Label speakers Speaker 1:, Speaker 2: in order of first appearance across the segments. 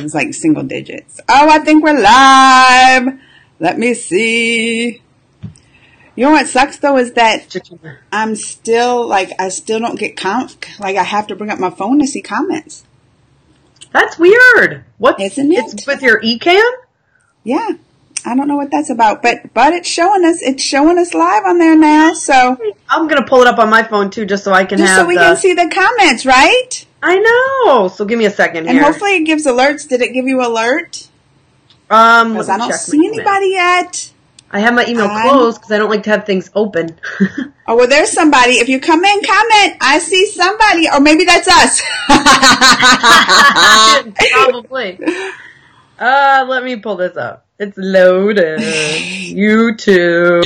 Speaker 1: was like single digits. Oh, I think we're live. Let me see. You know what sucks though is that I'm still I still don't get I have to bring up my phone to see comments.
Speaker 2: That's weird.
Speaker 1: Isn't it?
Speaker 2: It's with your eCam?
Speaker 1: Yeah. I don't know what that's about, but it's showing us live on there now. So
Speaker 2: I'm gonna pull it up on my phone too, just so I can
Speaker 1: so we can see the comments, right?
Speaker 2: I know. So give me a second here.
Speaker 1: And hopefully it gives alerts. Did it give you alert? Because I don't see anybody yet.
Speaker 2: I have my email closed because I don't like to have things open.
Speaker 1: Oh, well, there's somebody. If you come in, comment. I see somebody. Or maybe that's us.
Speaker 2: Probably. Let me pull this up. It's loaded. YouTube.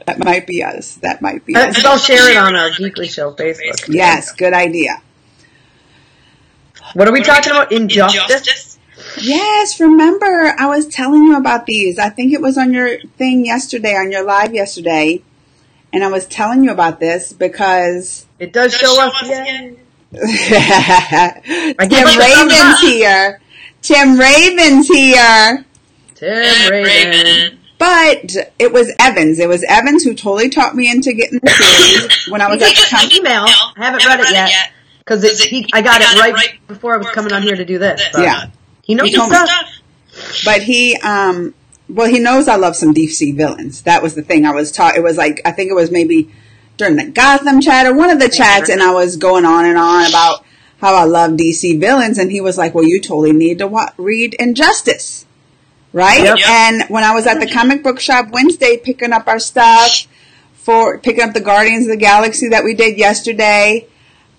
Speaker 1: That might be us.
Speaker 2: I'll share it on our Geekly Show Facebook.
Speaker 1: Yes, good idea.
Speaker 2: What are we talking about? Injustice?
Speaker 1: Yes, remember, I was telling you about these. I think it was on your thing yesterday, on your live yesterday. And I was telling you about this because...
Speaker 2: It does show us again.
Speaker 1: Tim Raven's here. Tim Raven. But it was Evans. It was Evans who totally talked me into getting the series when I was at the
Speaker 2: email. I haven't read it yet. Because I got it right before I was coming on here to do this. But
Speaker 1: yeah.
Speaker 2: He knows his stuff.
Speaker 1: But he knows I love some DC villains. That was the thing I was taught. It was I think it was maybe during the Gotham chat or one of the chats, and I was going on and on about how I love DC villains, and he was like, well, you totally need to read Injustice, right? Yep. And when I was at the comic book shop Wednesday picking up our stuff, picking up the Guardians of the Galaxy that we did yesterday,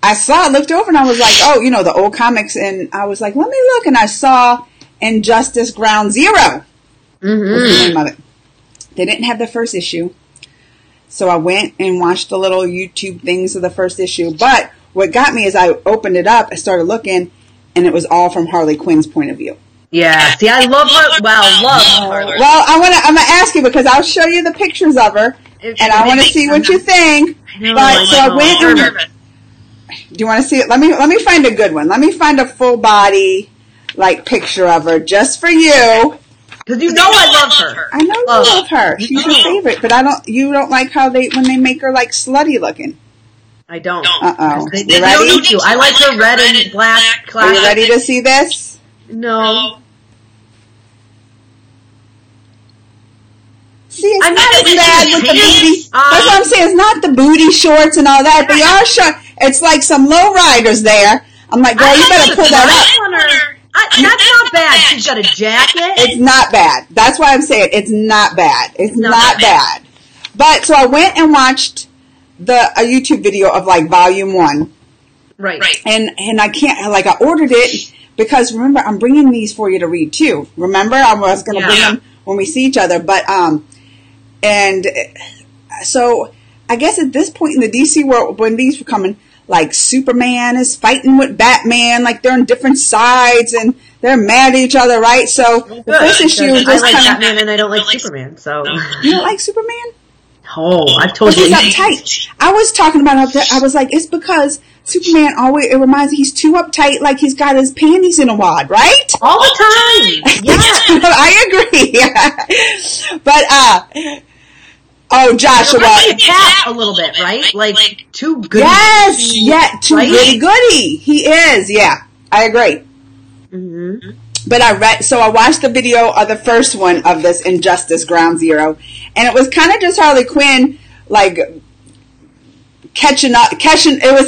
Speaker 1: I looked over and I was like, oh, the old comics, and I was like, let me look, and I saw Injustice Ground Zero. Mm-hmm. What's the name of it? They didn't have the first issue, so I went and watched the little YouTube things of the first issue, but what got me is I opened it up, I started looking, and it was all from Harley Quinn's point of view.
Speaker 2: Yeah, see, I love her. Harley.
Speaker 1: Well, I'm gonna ask you because I'll show you the pictures of her, and I want to see what you think. I went. Do you want to see it? Let me find a good one. Let me find a full body picture of her just for you.
Speaker 2: Because I love her.
Speaker 1: I know you love her. She's your favorite, but you don't like how when they make her slutty looking.
Speaker 2: I don't.
Speaker 1: Uh-oh.
Speaker 2: They don't need to. I like her red and black classic.
Speaker 1: Are you ready to see this?
Speaker 2: No.
Speaker 1: See, it's not as bad with the booty. That's what I'm saying. It's not the booty shorts and all that. They are short. It's like some low riders there. I'm like, girl, you better pull that up.
Speaker 2: That's not bad. She's got a jacket.
Speaker 1: It's not bad. That's why I'm saying it's not bad. It's not bad. But so I went and watched a YouTube video of Volume 1.
Speaker 2: Right.
Speaker 1: And I can't, I ordered it because remember, I'm bringing these for you to read too. Remember, I was going to bring them when we see each other. But, and so I guess at this point in the DC world, when these were coming, Superman is fighting with Batman, they're on different sides and they're mad at each other, right? So the first issue is just
Speaker 2: I like Batman and I don't like Superman, so.
Speaker 1: You don't like Superman?
Speaker 2: Oh, I've told you.
Speaker 1: He's uptight. I was talking about I was like, it's because Superman it reminds me he's too uptight, he's got his panties in a wad, right?
Speaker 2: All the time.
Speaker 1: Yeah. I agree. But, oh, Joshua.
Speaker 2: Like a cat a little bit, right? Too goody.
Speaker 1: Yes, too goody. He is, yeah. I agree.
Speaker 2: Mm-hmm.
Speaker 1: But I watched the video of the first one of this Injustice Ground Zero, and it was kind of just Harley Quinn, catching, it was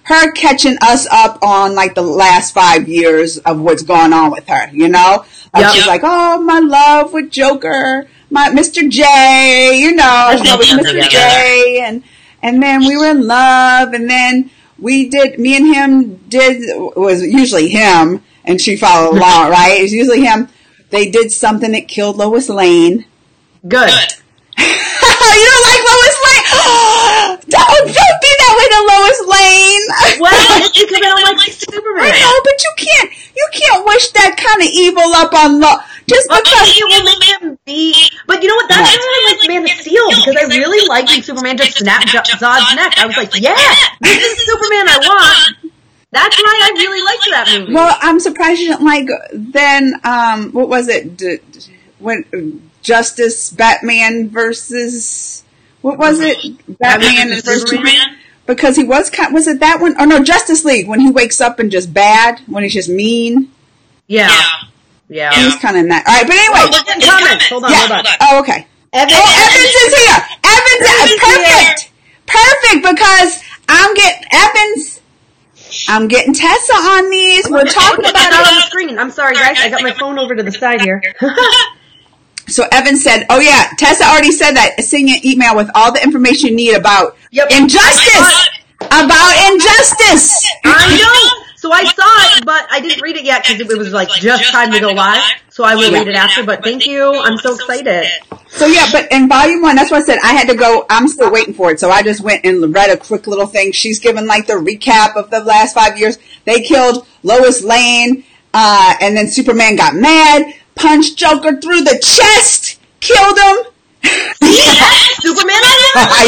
Speaker 1: her catching us up on the last 5 years of what's going on with her, She's like, oh, my love with Joker, my Mr. J, with Mr. J, and then we were in love, and then me and him it was usually him, and she followed along, right? It was usually him. They did something that killed Lois Lane.
Speaker 2: Good.
Speaker 1: You don't like Lois Lane? Don't be that way to Lois Lane.
Speaker 2: Well, it's because I don't like Superman.
Speaker 1: I know, but you can't wish that kind of evil up on just because
Speaker 2: it will make him be. But you know what? That's why I like Man of Steel, because I really liked when Superman just snapped Zod's neck. I was like, yeah, this is Superman I want. That's why I really liked that movie.
Speaker 1: Well, I'm surprised you didn't like then, what was it? When Justice Batman versus, what was it? Batman versus Superman? Because he was it that one? Oh no, Justice League, when he wakes up and just bad, when he's just mean.
Speaker 2: Yeah.
Speaker 1: He's kind of that. All right, but anyway.
Speaker 2: Oh, look at comments. Hold on.
Speaker 1: Oh, okay. Evans is here. Evans is perfect. Perfect, because I'm getting Tessa on these. We're talking about it
Speaker 2: on the screen. I'm sorry, guys. I got my phone over to the side here.
Speaker 1: So Evan said, "Oh yeah, Tessa already said that. Send an email with all the information you need about injustice. About injustice."
Speaker 2: I know. So I saw it, but I didn't read it yet because it was like just time to go live. So I will read it after. But thank you. I'm so excited.
Speaker 1: So yeah, but in volume 1, that's what I said. I had to go. I'm still waiting for it. So I just went and read a quick little thing. She's given like the recap of the last 5 years. They killed Lois Lane, and then Superman got mad, punched Joker through the chest, killed him.
Speaker 2: Superman,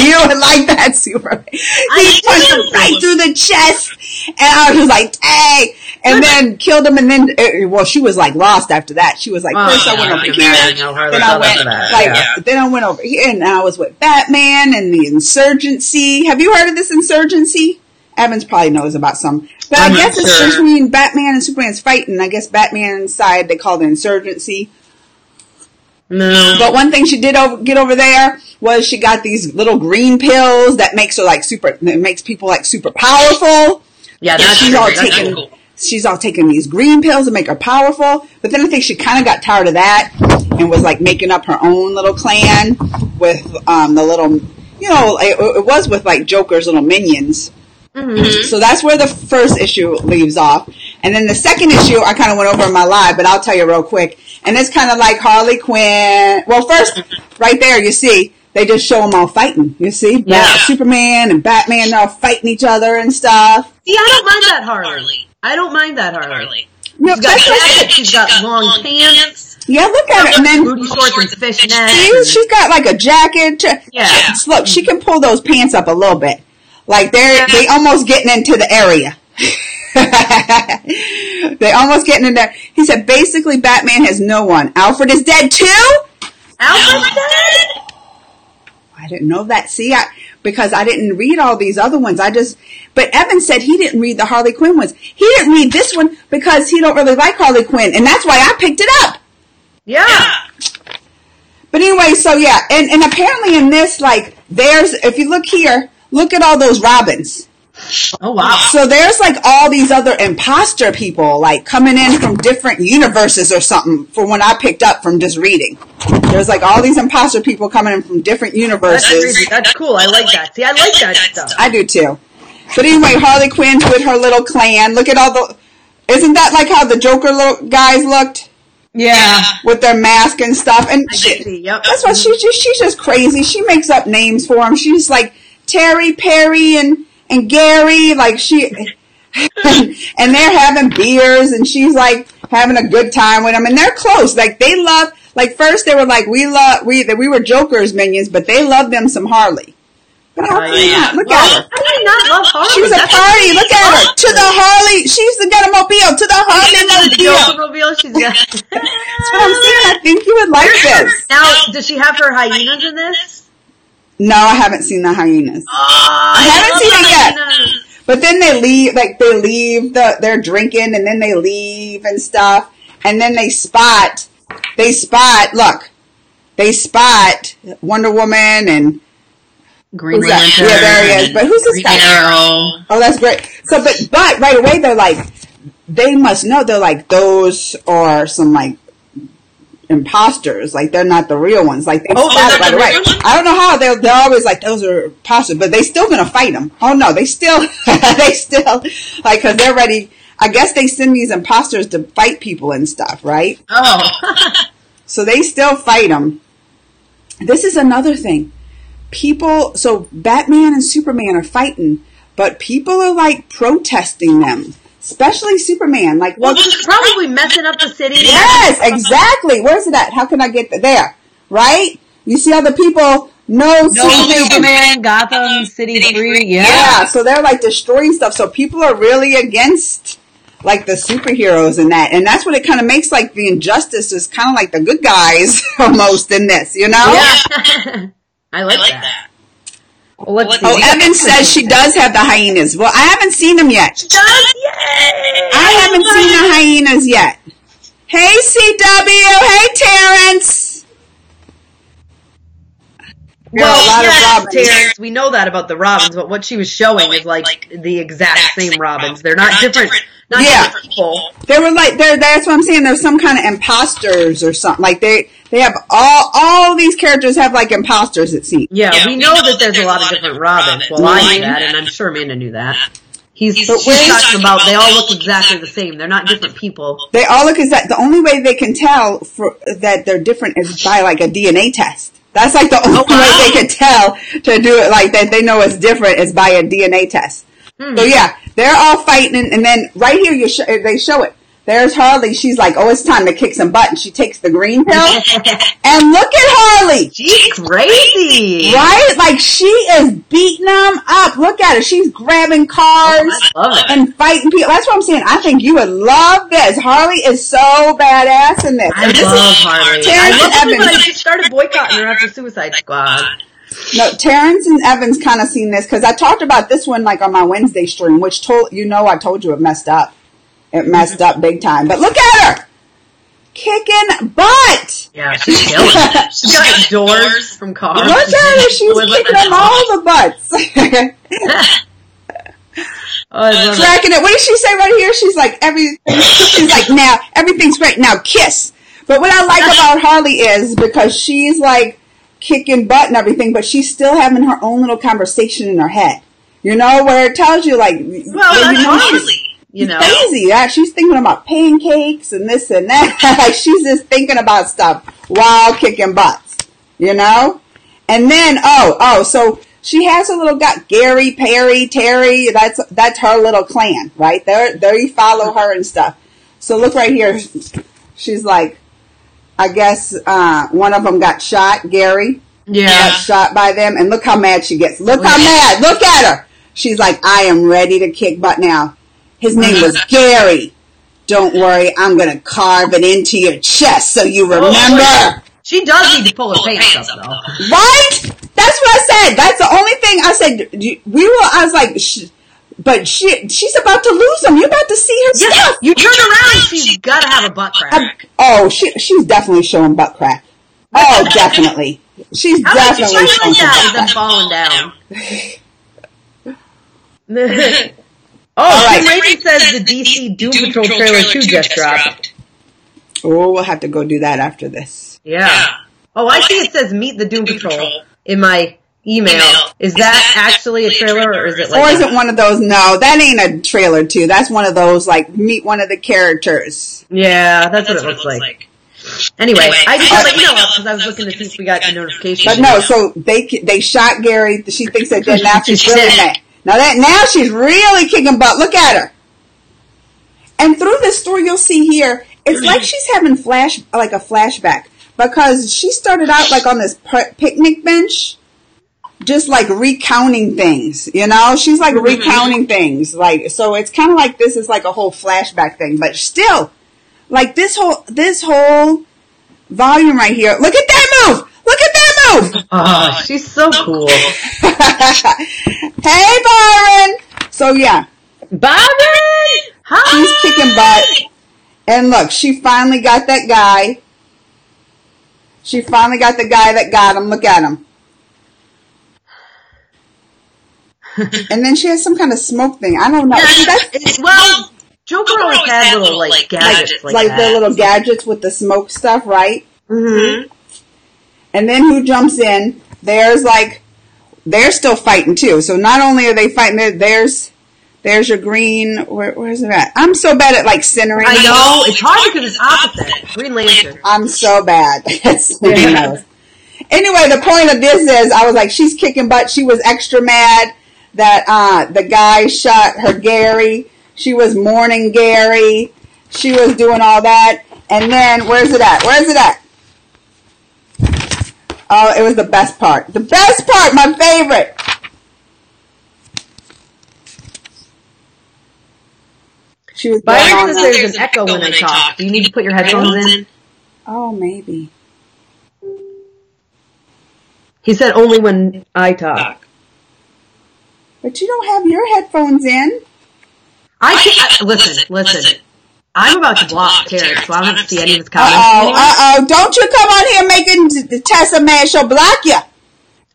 Speaker 1: you would like that, Superman. He punched him right through the chest, and I was like, "Dang!" And then killed him, and then she was like lost after that. She was like, "First I went over here, then I went over here, and I was with Batman and the Insurgency. Have you heard of this Insurgency?" Evans probably knows about some, but I guess it's between Batman and Superman's fighting. I guess Batman's side they call the Insurgency.
Speaker 2: No.
Speaker 1: But one thing she did get over there was she got these little green pills that makes her like makes people like super powerful.
Speaker 2: Yeah,
Speaker 1: she's all taking these green pills to make her powerful. But then I think she kind of got tired of that and was like making up her own little clan with the little, it was with like Joker's little minions. Mm-hmm. So that's where the first issue leaves off. And then the second issue I kind of went over in my live, but I'll tell you real quick. And it's kind of like Harley Quinn. Well, first, right there, you see, they just show them all fighting. You see? Superman and Batman, they're all fighting each other and stuff.
Speaker 2: See, I don't mind that Harley. I don't mind that Harley. No, she's got long pants.
Speaker 1: Yeah, look at her. And then
Speaker 2: booty shorts and fishnets.
Speaker 1: She's got like a jacket. Look, she can pull those pants up a little bit. Like they almost getting into the area. They almost getting in there. He said basically Batman has no one. Alfred is dead too?
Speaker 2: Alfred's dead?
Speaker 1: I didn't know that. See, because I didn't read all these other ones. But Evan said he didn't read the Harley Quinn ones. He didn't read this one because he don't really like Harley Quinn, and that's why I picked it up.
Speaker 2: Yeah.
Speaker 1: But anyway, so yeah, and apparently in this, like, if you look here, look at all those Robins.
Speaker 2: Oh, wow.
Speaker 1: So there's like all these other imposter people like coming in from different universes or something for when I picked up from just reading. There's like all these imposter people coming in from different universes.
Speaker 2: That's cool. I like that. See, I like that stuff.
Speaker 1: I do too. But anyway, Harley Quinn's with her little clan. Look at all isn't that like how the Joker little guys looked?
Speaker 2: Yeah.
Speaker 1: With their mask and stuff. And that's why she's just crazy. She makes up names for them. She's like Terry, Perry, and Gary, like and they're having beers, and she's like having a good time with them, and they're close. Like they love, like first they were like we were Joker's minions, but they love them some Harley. But how can you not? Look at her.
Speaker 2: I do not love Harley.
Speaker 1: She's a party. Look at her. To the Harley. She's got a mobile. To the Harley
Speaker 2: mobile. She's got.
Speaker 1: That's what I'm saying. I think you would like this.
Speaker 2: Now, does she have her hyenas in this?
Speaker 1: No, I haven't seen the hyenas. I haven't seen it yet. But then they leave, they're drinking, and then they leave and stuff. And then they spot Wonder Woman and
Speaker 2: Green Lantern.
Speaker 1: Yeah, there he is. But who's this guy?
Speaker 2: Arrow.
Speaker 1: Oh, that's great. So, but right away they're like, they must know. They're like, those are some like imposters. Like they're not the real ones. Like they spot it right away. I don't know how they're always like those are imposters, but they still gonna fight them. Oh no, they still like because they're ready. I guess they send these imposters to fight people and stuff, right?
Speaker 2: Oh,
Speaker 1: so they still fight them. This is another thing. So Batman and Superman are fighting, but people are like protesting them, especially Superman. Like,
Speaker 2: well, it's probably messing up the city.
Speaker 1: Yes, exactly. Where's it at? How can I get there? Right? You see other people No
Speaker 2: Superman, Gotham City free.
Speaker 1: Yeah, so they're like destroying stuff. So people are really against like the superheroes and that. And that's what it kind of makes like the Injustice is kind of like the good guys almost in this, you know?
Speaker 2: Yeah. I like that. Well, let's see.
Speaker 1: Oh, Evan says she does have the hyenas. Well, I haven't seen them yet.
Speaker 2: She does? Yay!
Speaker 1: I haven't seen the hyenas yet. Hey, CW. Hey, Terrence.
Speaker 2: Well, Terrence, we know that about the Robins, but what she was showing is like the exact same Robins. They're not different. Not different people.
Speaker 1: They were like that's what I'm saying. There's some kind of imposters or something. Like they have all these characters have like imposters. It seems.
Speaker 2: Yeah, we know that there's a lot of different Robins. Well, I knew that, and I'm sure Amanda knew that. She's talking about they all look exactly the same. They're not different people.
Speaker 1: They all look exact. The only way they can tell that they're different is by like a DNA test. That's like the only way they can tell to do it like that. They know it's different is by a DNA test. So yeah, they're all fighting, and then right here they show it. There's Harley. She's like, oh, it's time to kick some butt, and she takes the green pill. And look at Harley.
Speaker 2: She's crazy.
Speaker 1: Right? Like, she is beating them up. Look at her. She's grabbing cars and fighting people. That's what I'm saying. I think you would love this. Harley is so badass in this.
Speaker 2: I love Harley. I love she started boycotting her after Suicide Squad.
Speaker 1: No, Terrence and Evans kind of seen this, because I talked about this one like on my Wednesday stream, which I told you it messed up. It messed up big time. But look at her! Kicking butt!
Speaker 2: Yeah, she's killing it. She's got doors from cars.
Speaker 1: Look at her! She's kicking them all the butts. Cracking it. What did she say right here? She's like, now, everything's great. Now, kiss. But what I like about Harley is, because she's like kicking butt and everything, but she's still having her own little conversation in her head. You know, where it tells you, like,
Speaker 2: that's Harley.
Speaker 1: She's crazy. Yeah, she's thinking about pancakes and this and that. Like, she's just thinking about stuff while kicking butts, you know? And then, so she has a little Gary, Perry, Terry. That's her little clan, right? There you follow her and stuff. So look right here. She's like, I guess, one of them got shot, Gary.
Speaker 2: Yeah.
Speaker 1: Got shot by them. And look how mad she gets. Look how mad. Look at her. She's like, I am ready to kick butt now. His name was Gary. Don't worry, I'm going to carve it into your chest so you remember.
Speaker 2: She does need to pull her pants up, though.
Speaker 1: Right? That's what I said. That's the only thing I said. I was like, but she's about to lose them. You're about to see her stuff.
Speaker 2: You turn around, she's got to have a butt crack.
Speaker 1: She's definitely showing butt crack. Oh, definitely. She's definitely showing butt crack.
Speaker 2: Falling down. Tim Raven says the DC Doom Patrol trailer 2 just dropped.
Speaker 1: Oh, we'll have to go do that after this.
Speaker 2: Yeah. Oh, I see it says Meet the Doom Patrol in my email. Is that actually a trailer, or is it like...
Speaker 1: Or is it one of those... No, that ain't a trailer 2. That's one of those, like, meet one of the characters.
Speaker 2: Yeah, that's what it looks like. Anyway, I just let you know because I was looking to see if we got the notification.
Speaker 1: But no, so they shot Gary. She thinks that now she's really mad. Now she's really kicking butt. Look at her. And through this story, you'll see here, it's like she's having a flashback, because she started out like on this picnic bench, just like recounting things. You know, she's like recounting things. Like, so it's kind of like this is like a whole flashback thing, but still, like this whole volume right here. Look at that move. Look at that move.
Speaker 2: Oh, she's so cool.
Speaker 1: Hey, Byron. So, yeah.
Speaker 2: Byron! Hi!
Speaker 1: She's kicking butt. And look, she finally got that guy. She finally got the guy that got him. Look at him. And then she has some kind of smoke thing. I don't know.
Speaker 2: Well, Joker always had little, like, gadgets like
Speaker 1: the little gadgets with the smoke stuff, right?
Speaker 2: Mm-hmm.
Speaker 1: And then who jumps in? They're still fighting too. So not only are they fighting, there's your green. Where's it at? I'm so bad at like centering.
Speaker 2: I know it's hard because it's opposite. Green Lantern.
Speaker 1: I'm so bad. Anyway, the point of this is, I was like, she's kicking butt. She was extra mad that the guy shot her Gary. She was mourning Gary. She was doing all that. And then where's it at? Oh, it was the best part. The best part, my favorite. She was
Speaker 2: Byron says there's an echo when I talk. Do you need to put your headphones in?
Speaker 1: Oh, maybe.
Speaker 2: He said only when I talk.
Speaker 1: But you don't have your headphones in.
Speaker 2: I can't. Listen. I'm about to block Terrence, so I don't have to see any of his comments.
Speaker 1: Don't you come on here making Tessa mad. She'll block you.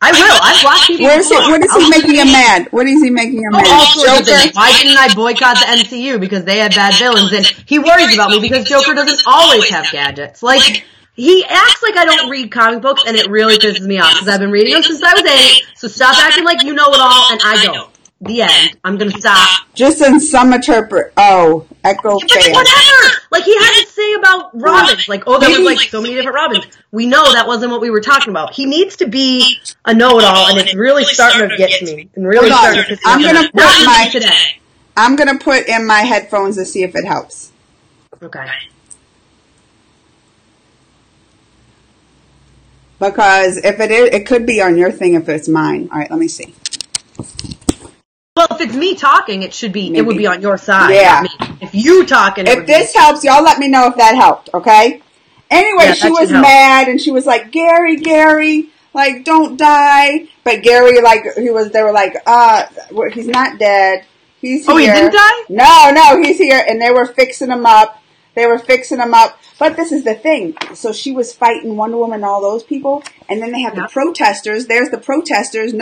Speaker 2: I will. I block people.
Speaker 1: What is he making you mad? What is he making you mad?
Speaker 2: Joker. Why didn't I boycott the MCU? Because they had bad villains, and he worries about me because Joker doesn't always have gadgets. Like, he acts like I don't read comic books, and it really pisses me off because I've been reading them since I was 8. So stop acting like you know it all, and I don't. The end. I'm gonna stop.
Speaker 1: Just in some interpret. Oh, Echo failed.
Speaker 2: Whatever. Like, he had to say about Robins. Like, oh, there was like so many different Robins. We know that wasn't what we were talking about. He needs to be a know-it-all, and it's really starting to get to me. And really starting to piss me off.
Speaker 1: I'm gonna put in my headphones to see if it helps.
Speaker 2: Okay.
Speaker 1: Because if it is, it could be on your thing if it's mine. All right, let me see.
Speaker 2: Well, if it's me talking, it should be. Maybe. It would be on your side.
Speaker 1: Yeah.
Speaker 2: If you talking,
Speaker 1: if this helps, y'all let me know if that helped. Okay. Anyway, yeah, she was mad and she was like, Gary, like, don't die. But Gary, like, they were like, he's not dead. He's here. Oh,
Speaker 2: he didn't die?
Speaker 1: No, he's here. And they were fixing him up. But this is the thing. So she was fighting Wonder Woman and all those people. And then they have the protesters. There's the protesters.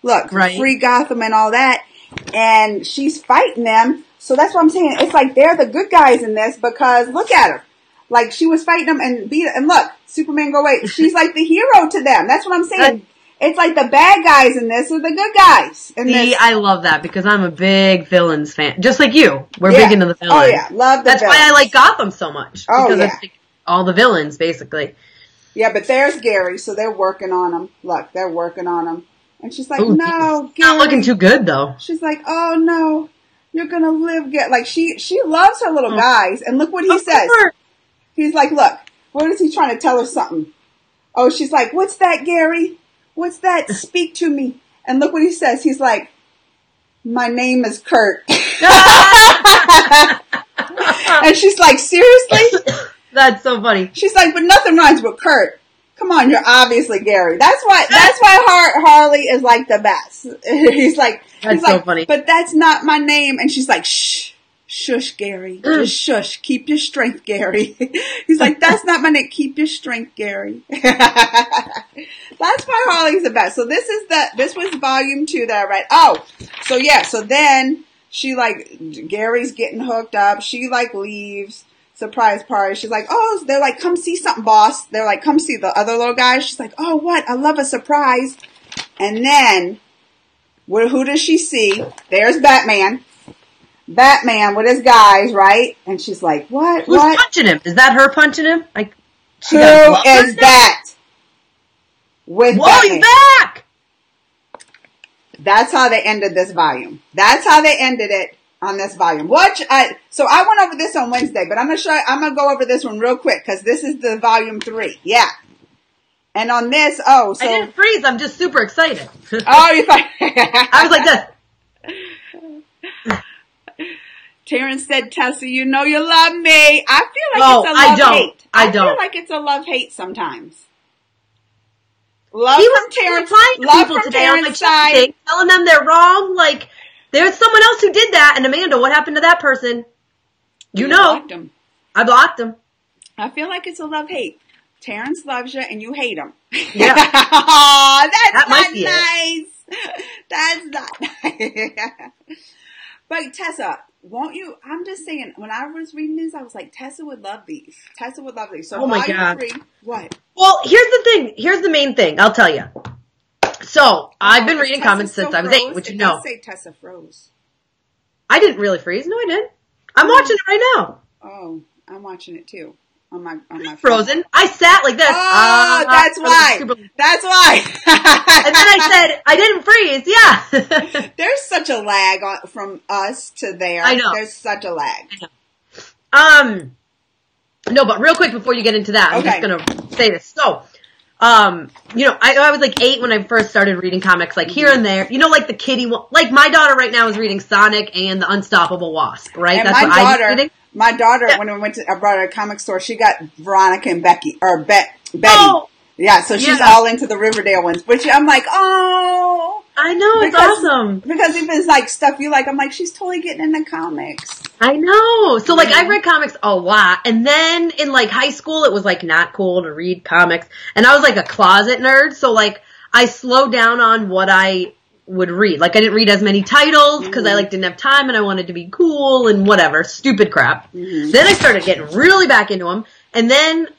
Speaker 1: Free Gotham and all that. And she's fighting them. So that's what I'm saying. It's like they're the good guys in this because look at her. Like, she was fighting them and look, Superman go away. She's like the hero to them. That's what I'm saying. It's like the bad guys in this are the good guys in this.
Speaker 2: I love that because I'm a big villains fan. Just like you. We're big into the villains.
Speaker 1: Oh, yeah. Love the
Speaker 2: That's
Speaker 1: villains.
Speaker 2: why I like Gotham so much.
Speaker 1: Oh,
Speaker 2: because
Speaker 1: yeah.
Speaker 2: it's all the villains, basically.
Speaker 1: Yeah, but there's Gary, so they're working on him. Look, they're working on him. And she's like, no, Gary.
Speaker 2: Not looking too good, though.
Speaker 1: She's like, oh, no, you're going to live. Like, she loves her little guys. And look what he says. He's like, look, what is he trying to tell her something? Oh, she's like, what's that, Gary? What's that? Speak to me. And look what he says. He's like, my name is Kurt. And she's like, seriously?
Speaker 2: That's so funny.
Speaker 1: She's like, but nothing rhymes with Kurt. Come on, you're obviously Gary. That's why Harley is like the best. He's like,
Speaker 2: funny.
Speaker 1: But that's not my name. And she's like, shush, Gary. Just shush. Keep your strength, Gary. He's like, that's not my name. Keep your strength, Gary. That's why Harley's the best. So this was volume 2 that I read. Oh, so yeah. So then she Gary's getting hooked up. She leaves. Surprise party. She's like, oh, they're like, come see something, boss. They're like, come see the other little guys. She's like, oh, what? I love a surprise. And then, who does she see? There's Batman. Batman with his guys, right? And she's like, what?
Speaker 2: Who's punching him? Is that her punching him?
Speaker 1: Who is that? With
Speaker 2: Whoa,
Speaker 1: Batman.
Speaker 2: He's back!
Speaker 1: That's how they ended this volume. That's how they ended it. On this volume. So I went over this on Wednesday, but I'm going to go over this one real quick because this is the volume 3. Yeah. And on this, I
Speaker 2: didn't freeze. I'm just super excited.
Speaker 1: Oh, you thought.
Speaker 2: I was like
Speaker 1: this. Terrence said, Tessa, you know you love me. I feel like it's a love-hate. I feel like it's a love-hate sometimes. Love from Terrence. Love from Terrence's side.
Speaker 2: Telling them they're wrong. There's someone else who did that, and Amanda, what happened to that person? You know.
Speaker 1: Blocked him.
Speaker 2: I blocked him.
Speaker 1: I feel like it's a love-hate. Terrence loves you, and you hate him.
Speaker 2: Yeah.
Speaker 1: Oh, that's not nice. That's not nice. But Tessa, won't you? I'm just saying, when I was reading this, I was like, Tessa would love these. So
Speaker 2: oh my God.
Speaker 1: 3, what?
Speaker 2: Well, here's the thing. Here's the main thing. I'll tell you. So, I've been reading comics since I was 8, which you know.
Speaker 1: It does say Tessa froze.
Speaker 2: I didn't really freeze. No, I didn't. I'm watching it right now.
Speaker 1: Oh, I'm watching it too. On my
Speaker 2: frozen.
Speaker 1: phone.
Speaker 2: I sat like this.
Speaker 1: Oh, that's why. That's why.
Speaker 2: And then I said, I didn't freeze. Yeah.
Speaker 1: There's such a lag from us to there.
Speaker 2: I know.
Speaker 1: There's such a lag.
Speaker 2: I know. No, but real quick before you get into that, I'm just going to say this. So, I was like 8 when I first started reading comics, like here and there. Like the kitty one. Like my daughter right now is reading Sonic and the Unstoppable Wasp, right?
Speaker 1: And
Speaker 2: that's what I was reading.
Speaker 1: My daughter, when I brought her to a comic store, she got Veronica and Betty.
Speaker 2: Oh,
Speaker 1: yeah, so she's all into the Riverdale ones. But I'm like, oh.
Speaker 2: I know, it's awesome.
Speaker 1: Because if it's like stuff you like, I'm like, she's totally getting into comics.
Speaker 2: I know. So like I've read comics a lot. And then in like high school, it was like not cool to read comics. And I was like a closet nerd. So like I slowed down on what I would read. Like I didn't read as many titles because I like didn't have time and I wanted to be cool and whatever. Stupid crap. Then I started getting really back into them. And then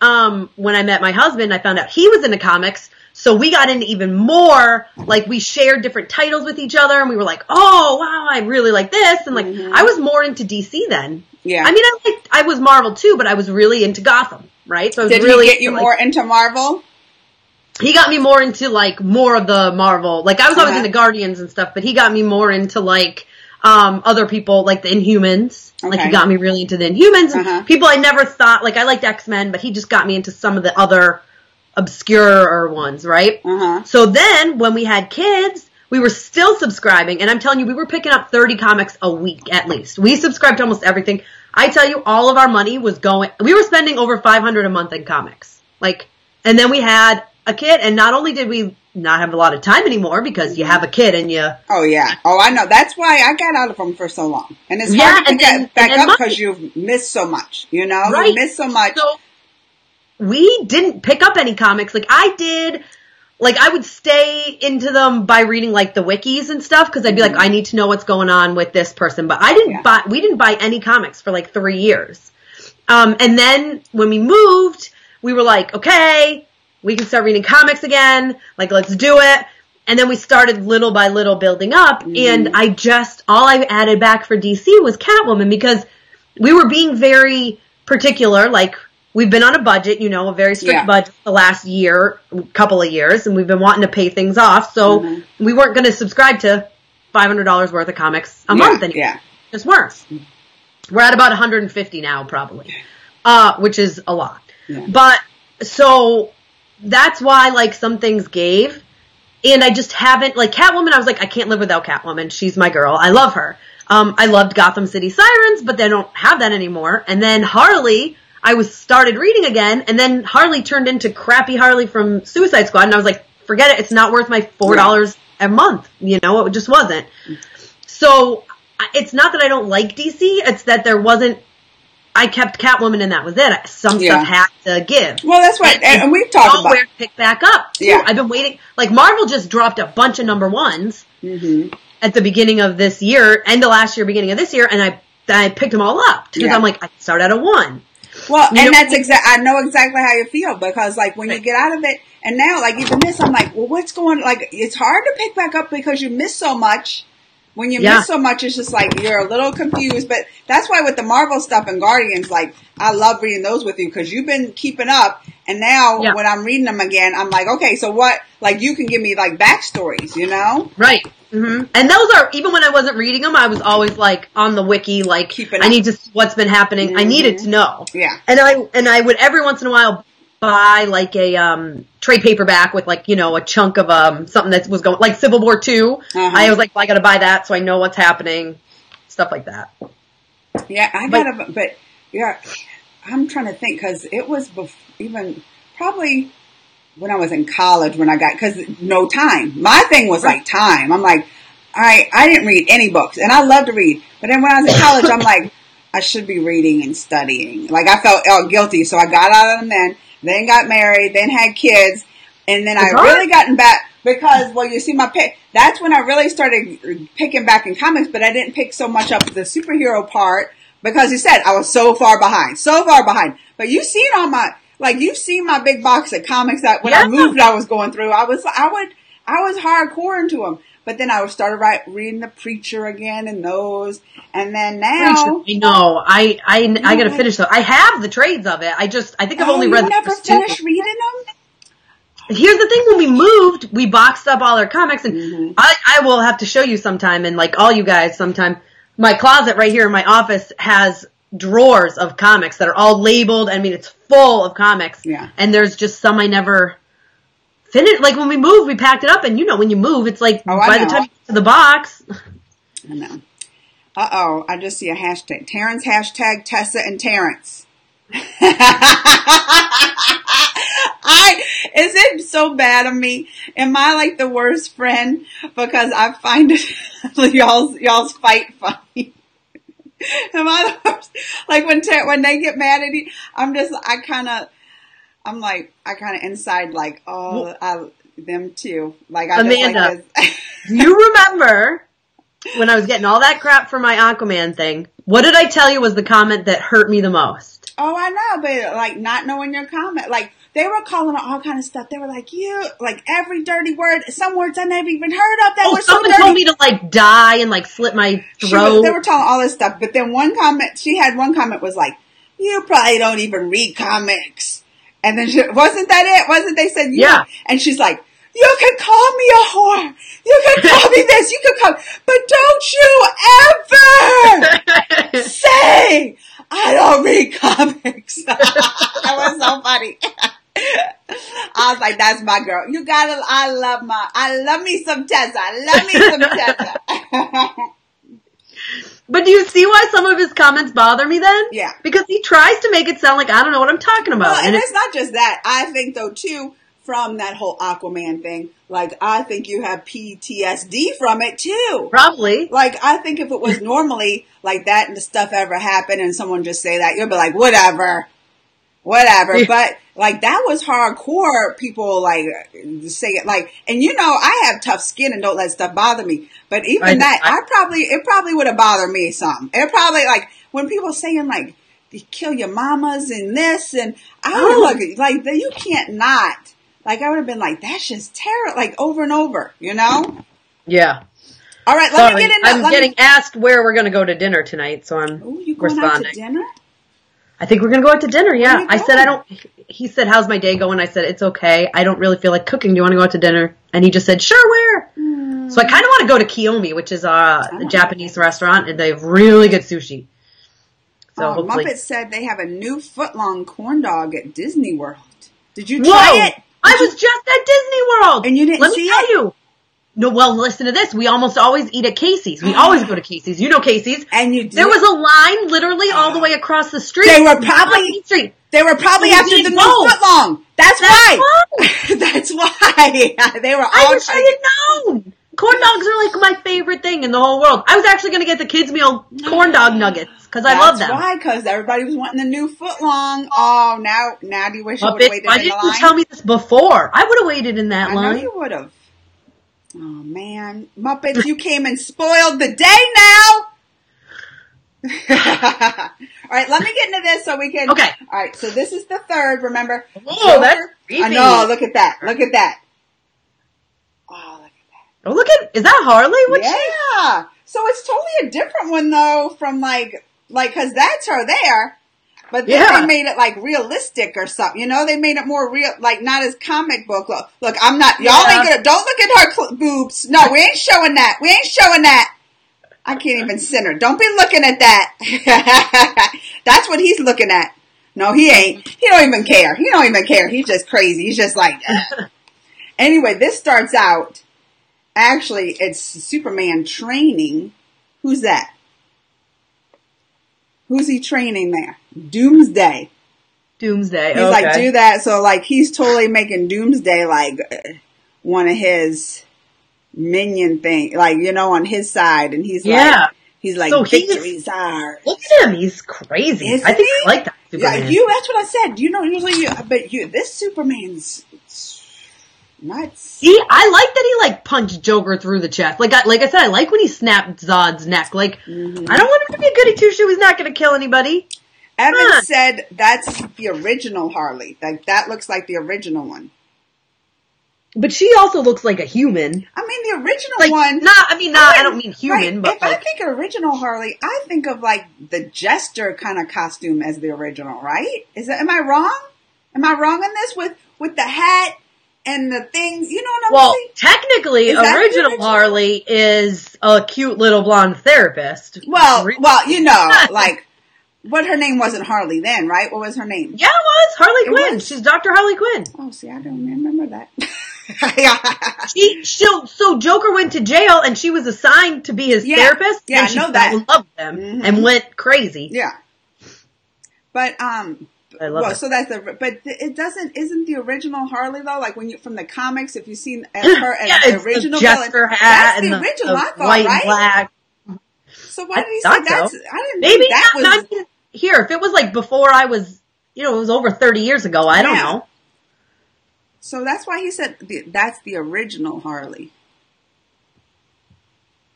Speaker 2: when I met my husband, I found out he was into comics. So we got into even more, like we shared different titles with each other and we were like, oh wow, I really like this. And like, I was more into DC then. Yeah. I mean, I was Marvel too, but I was really into Gotham, right? So I was
Speaker 1: Did
Speaker 2: really
Speaker 1: he get you more into Marvel?
Speaker 2: He got me more into like more of the Marvel. Like I was always into Guardians and stuff, but he got me more into like, other people, like the Inhumans. Like he got me really into the Inhumans and people I never thought, like I liked X-Men, but he just got me into some of the other obscure ones, right? So then when we had kids, we were still subscribing, and I'm telling you, we were picking up 30 comics a week at least. We subscribed to almost everything. I tell you, all of our money was going, we were spending over $500 a month in comics. Like, and then we had a kid, and not only did we not have a lot of time anymore because you have a kid and you...
Speaker 1: Oh, yeah. Oh, I know. That's why I got out of them for so long. And it's hard to get back up because you've missed so much, you know? Right. You missed so much.
Speaker 2: So, we didn't pick up any comics. Like I did, like I would stay into them by reading like the wikis and stuff because I'd be like, I need to know what's going on with this person. But we didn't buy any comics for like 3 years. And then when we moved, we were like, okay, we can start reading comics again. Like, let's do it. And then we started little by little building up. And all I added back for DC was Catwoman because we were being very particular, like, we've been on a budget, a very strict budget the last couple of years, and we've been wanting to pay things off, so we weren't going to subscribe to $500 worth of comics a month anymore. Yeah. Just worse. We're at about 150 now, probably, which is a lot. Yeah. But, so, that's why, like, some things gave, and I just haven't, like, Catwoman, I was like, I can't live without Catwoman. She's my girl. I love her. I loved Gotham City Sirens, but they don't have that anymore. And then Harley... I started reading again, and then Harley turned into crappy Harley from Suicide Squad, and I was like, forget it, it's not worth my $4 a month, it just wasn't. So, it's not that I don't like DC, it's that I kept Catwoman and that was it. Some stuff had to give.
Speaker 1: Well, that's right, and we've talked about
Speaker 2: it. Pick back up, too. Yeah. I've been waiting, like Marvel just dropped a bunch of number ones at the beginning of this year, end of last year, beginning of this year, and I picked them all up, because I'm like, I can start at a 1.
Speaker 1: Well, and that's I know exactly how you feel because, like, when you get out of it, and now, like, even this, I'm like, well, what's going on? Like, it's hard to pick back up because you miss so much. When you miss so much, it's just like you're a little confused. But that's why with the Marvel stuff and Guardians, like, I love reading those with you because you've been keeping up. And now when I'm reading them again, I'm like, okay, so what? Like, you can give me, like, backstories,
Speaker 2: Right. Mm-hmm. And those are, even when I wasn't reading them, I was always like on the wiki, like, I need to see what's been happening. I needed to know. Yeah. And I would every once in a while buy like a, trade paperback with like, a chunk of, something that was going, like Civil War II. I was like, well, I gotta buy that so I know what's happening. Stuff like that.
Speaker 1: Yeah, I'm trying to think because it was even probably when I was in college because no time. My thing was like time. I'm like, all right, I didn't read any books and I love to read. But then when I was in college, I'm like, I should be reading and studying. Like I felt guilty. So I got out of them then got married, then had kids. And then really gotten back because, well, you see that's when I really started picking back in comics, but I didn't pick so much up the superhero part because you said I was so far behind. But you've seen you've seen my big box of comics that when I moved, I was going through. I was hardcore into them. But then I started reading The Preacher again and those. And then now.
Speaker 2: I know. I got to finish those. I have the trades of it. I think I've only read the first 2.
Speaker 1: You never finished reading them?
Speaker 2: Here's the thing, when we moved, we boxed up all our comics, and I will have to show you sometime, and like all you guys sometime, my closet right here in my office has drawers of comics that are all labeled. I mean, it's full of comics. Yeah. And there's just some I never finished. Like when we moved, we packed it up, and when you move, it's like by the time you get to the box.
Speaker 1: I know. I just see a hashtag. Terrence hashtag Tessa and Terrence. Is it so bad of me? Am I like the worst friend? Because I find it y'all's fight funny. Am I the worst? Like when they get mad at you, I'm kind of inside like, them too. Like I
Speaker 2: Amanda,
Speaker 1: just like this.
Speaker 2: You remember when I was getting all that crap for my Aquaman thing? What did I tell you was the comment that hurt me the most?
Speaker 1: Oh, I know, but like not knowing your comment, like they were calling all kind of stuff. They were like, like every dirty word, some words I never even heard of that were so dirty.
Speaker 2: Someone told me to like die and like slit my throat.
Speaker 1: They were telling all this stuff, but then she had one comment was like, you probably don't even read comics. And then wasn't that it? Wasn't they said,
Speaker 2: yeah.
Speaker 1: And she's like, you can call me a whore. You can call me this. You can call, but don't you ever say I don't read comics. That was so funny. I was like, that's my girl. I love me some Tessa.
Speaker 2: But do you see why some of his comments bother me then?
Speaker 1: Yeah.
Speaker 2: Because he tries to make it sound like I don't know what I'm talking about.
Speaker 1: Well, and it's not just that. I think though too, from that whole Aquaman thing, like I think you have PTSD from it too.
Speaker 2: Probably.
Speaker 1: Like I think if it was normally like that and the stuff ever happened and someone just say that, you'll be like, whatever. But like that was hardcore. People like say it like, and I have tough skin and don't let stuff bother me. But even it probably would have bothered me some. It probably like when people saying like, you kill your mamas and this and I would look like you can't not. Like I would have been like, that's just terrible. Like over and over,
Speaker 2: Yeah.
Speaker 1: All right, let me get into.
Speaker 2: I'm getting asked where we're going to go to dinner tonight, so I'm
Speaker 1: you going
Speaker 2: responding.
Speaker 1: out to dinner?
Speaker 2: I think we're going to go out to dinner, yeah. I said he said, how's my day going? I said, it's okay. I don't really feel like cooking. Do you want to go out to dinner? And he just said, sure, where? So I kind of want to go to Kiyomi, which is a Japanese restaurant, and they have really good sushi. So hopefully.
Speaker 1: Muppet said they have a new footlong corn dog at Disney World. Did you try it?
Speaker 2: I was just at Disney World.
Speaker 1: And you didn't see it?
Speaker 2: Let me tell you. No, well, listen to this. We almost always eat at Casey's. We always go to Casey's. You know Casey's.
Speaker 1: And you did?
Speaker 2: There was a line literally all the way across the street.
Speaker 1: They were probably after the new footlong. That's why. That's why. They were all
Speaker 2: I wish I had known. Corn dogs are like my favorite thing in the whole world. I was actually going to get the kids' meal corn dog nuggets because I love them.
Speaker 1: That's why, because everybody was wanting the new footlong. Oh, now do you wish you would have waited in the line? Why didn't you
Speaker 2: tell me this before? I would have waited in that line.
Speaker 1: I know you would have. Oh, man. Muppets, you came and spoiled the day now. All right, let me get into this so we can.
Speaker 2: Okay.
Speaker 1: All right, so this is the third, remember?
Speaker 2: Oh, that's creepy.
Speaker 1: I know, look at that. Look at that. Oh, look at that.
Speaker 2: Oh, look at, is that Harley?
Speaker 1: Yeah. So it's totally a different one, though, from like, because that's her there. But then they made it like realistic or something, They made it more real, like not as comic book. Look, I'm not. Y'all ain't gonna. Don't look at her boobs. No, we ain't showing that. I can't even send her. Don't be looking at that. That's what he's looking at. No, he ain't. He don't even care. He's just crazy. He's just like. Anyway, this starts out. Actually, it's Superman training. Who's that? Who's he training there? Doomsday. He's like, do that. So, like, he's totally making Doomsday, like, one of his minion thing. Like, on his side. And he's like, so victory's ours.
Speaker 2: Look at him. He's crazy. I think I like that Superman.
Speaker 1: Yeah, that's what I said. Usually this Superman's nuts.
Speaker 2: See, I like that he, like, punched Joker through the chest. Like I said, I like when he snapped Zod's neck. Like, I don't want him to be a goody two-shoe. He's not going to kill anybody.
Speaker 1: Evan said that's the original Harley. Like, that looks like the original one.
Speaker 2: But she also looks like a human.
Speaker 1: I mean, the original one.
Speaker 2: I don't mean human, but.
Speaker 1: If I think original Harley, I think of, like, the Jester kind of costume as the original, right? Am I wrong? Am I wrong on this with the hat? And the things, you know what I'm saying?
Speaker 2: Well, technically, original Harley is a cute little blonde therapist.
Speaker 1: Well, like, what her name wasn't Harley then, right? What was her name?
Speaker 2: Yeah, it was Harley Quinn. She's Dr. Harley Quinn.
Speaker 1: Oh, see, I don't remember that.
Speaker 2: So Joker went to jail and she was assigned to be his therapist.
Speaker 1: Yeah,
Speaker 2: and she
Speaker 1: I know
Speaker 2: fell
Speaker 1: that.
Speaker 2: in love with him and went crazy.
Speaker 1: Yeah. But,
Speaker 2: I love it.
Speaker 1: So that's but it isn't the original Harley though? Like when from the comics, if you've seen her as the original
Speaker 2: the Jester
Speaker 1: villain,
Speaker 2: hat
Speaker 1: that's the
Speaker 2: and
Speaker 1: original, I thought,
Speaker 2: white
Speaker 1: right?
Speaker 2: and black.
Speaker 1: So why did he say that's,
Speaker 2: so.
Speaker 1: I didn't
Speaker 2: Maybe
Speaker 1: think that was.
Speaker 2: Here, if it was like before I was, it was over 30 years ago, I don't know.
Speaker 1: So that's why he said that's the original Harley.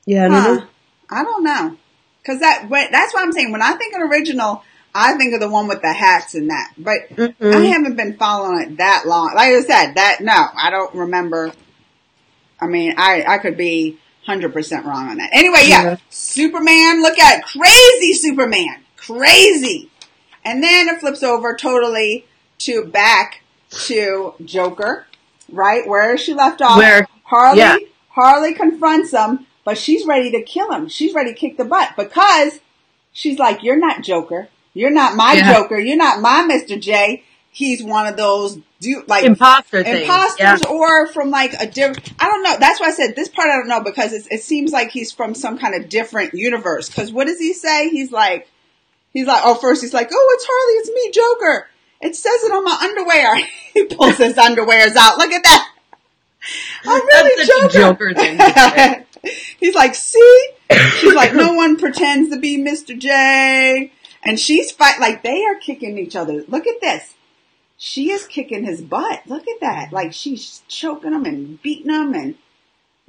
Speaker 2: Yeah,
Speaker 1: I don't know. Cause that's what I'm saying. When I think of original, I think of the one with the hats and that, but I haven't been following it that long. Like I said, I don't remember. I mean, I could be 100% wrong on that. Anyway, Superman, look at it. Crazy Superman. Crazy. And then it flips over totally back to Joker, right? Where she left off. Harley confronts him, but she's ready to kill him. She's ready to kick the butt because she's like, you're not Joker. You're not my Joker. You're not my Mr. J. He's one of those imposters or from like a different, I don't know. That's why I said this part I don't know because it seems like he's from some kind of different universe. Cause what does he say? He's like, first he's like, oh, it's Harley. It's me, Joker. It says it on my underwear. He pulls his underwears out. Look at that. I'm really
Speaker 2: Joker thing to say.
Speaker 1: He's like, see? She's like, no one pretends to be Mr. J. And she's like they are kicking each other. Look at this. She is kicking his butt. Look at that. Like she's choking him and beating him and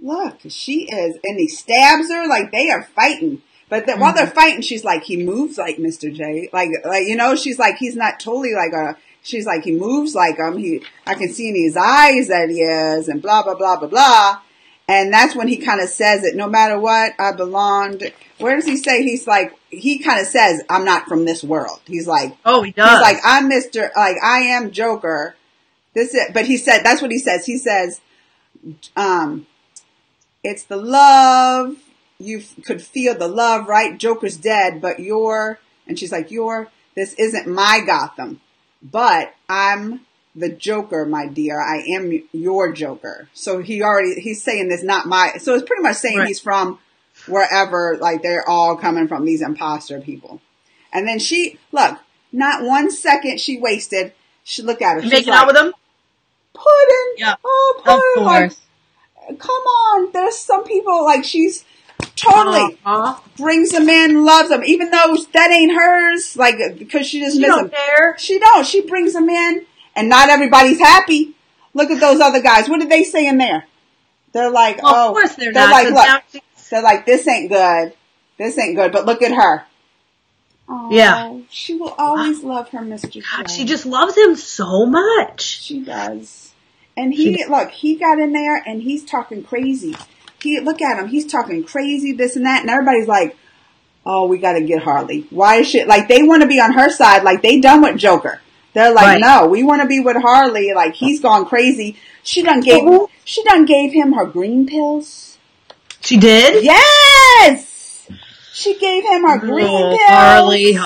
Speaker 1: look, she is, and he stabs her like they are fighting. But while they're fighting, she's like, he moves like Mr. J. Like, she's like, he's not totally like she's like, he moves like him. I can see in his eyes that he is and blah, blah, blah, blah, blah. And that's when he kind of says it, no matter what, I belonged. Where does he say? He's like, he kind of says, I'm not from this world. He's like,
Speaker 2: oh, he does.
Speaker 1: He's like, I am Joker. But he said, that's what he says. He says, it's the love. You could feel the love, right? Joker's dead, but and she's like, this isn't my Gotham, but I'm the Joker, my dear. I am your Joker. So he's saying this, not my, so it's pretty much saying he's from wherever, like they're all coming from, these imposter people. And then not 1 second she wasted. She look at her. She's
Speaker 2: making out with him?
Speaker 1: Puddin'.
Speaker 2: Yeah.
Speaker 1: Oh, Puddin'. Like, come on. There's some people, like she's totally brings him in, loves him, even though that ain't hers, like, because she just misses him.
Speaker 2: Care.
Speaker 1: She don't. She brings him in, and not everybody's happy. Look at those other guys. What did they say in there? They're like,
Speaker 2: of course they're not.
Speaker 1: Like, look, they're like, this ain't good. This ain't good, but look at her. Oh,
Speaker 2: yeah.
Speaker 1: She will always love her Mr. J.
Speaker 2: She just loves him so much.
Speaker 1: She does. And he got in there and he's talking crazy. Look at him. He's talking crazy, this and that. And everybody's like, oh, we got to get Harley. Why is she, like, they want to be on her side. Like, they done with Joker. They're like, no, we want to be with Harley. Like, he's gone crazy. She done gave him her green pills.
Speaker 2: She did?
Speaker 1: Yes! She gave him her green pills.
Speaker 2: Harley.